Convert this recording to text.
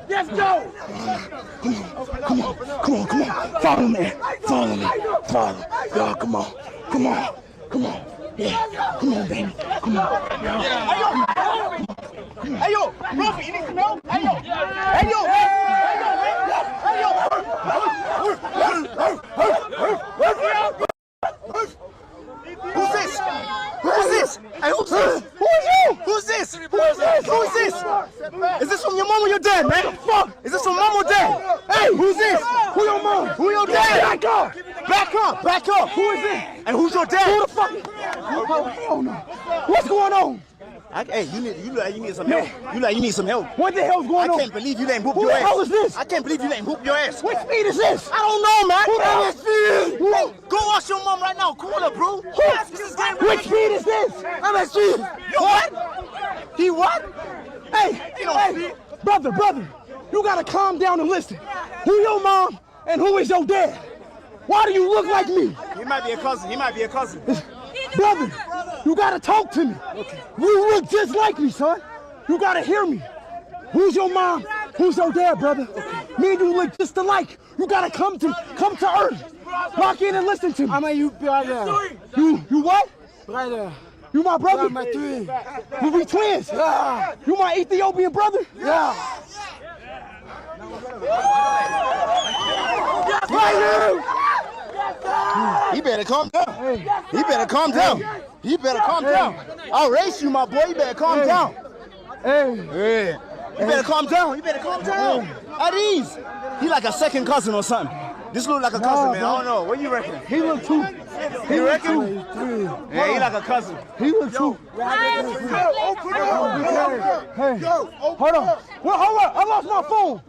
Let's go! Come on. Follow me. Follow. Yo, come on. Yeah, come on, baby. Come on. Hey, yo, Ruffy, you need some help? Hey, yo. Who's this? Hey, who's this? Who's this? Is this from your mom or your dad, man? Fuck! Is this from mom or dad? Hey, who's this? Who your mom? Who your dad? Back up! Who is this? And who's your dad? Who the fuck? Oh, hell no. What's going on? Hey, you look like you need some help. You need some help. What the hell's going on? I can't believe you didn't whoop your ass. Who the hell is this? I can't believe you didn't whoop your ass. What speed is this? I don't know, man. Who the hell is speed? Hey, go ask your mom right now. Call her, bro. Which speed is this? I'm at speed. What? He what? Hey, brother, you gotta calm down and listen. Who your mom and who is your dad? Why do you look like me? He might be a cousin. Brother, you gotta talk to me. Okay. You look just like me, son. You gotta hear me. Who's your mom? Who's your dad, brother? Okay. Me and you look just alike. You gotta come to earth. Lock in and listen to me. I'm you brother. You what? Brother. You my brother? Yeah, my twin. We twins? Yeah. You my Ethiopian brother? Yeah. He better calm down. He better calm down. I'll race you, my boy. You better calm down. Hey. You better calm down. At ease. He like a second cousin or something. This look like a cousin, man. I don't know. What do you reckon? He look too. He reckon? Yeah, he like a cousin. He look too. Hey, hold on. Well, hold on. I lost my phone.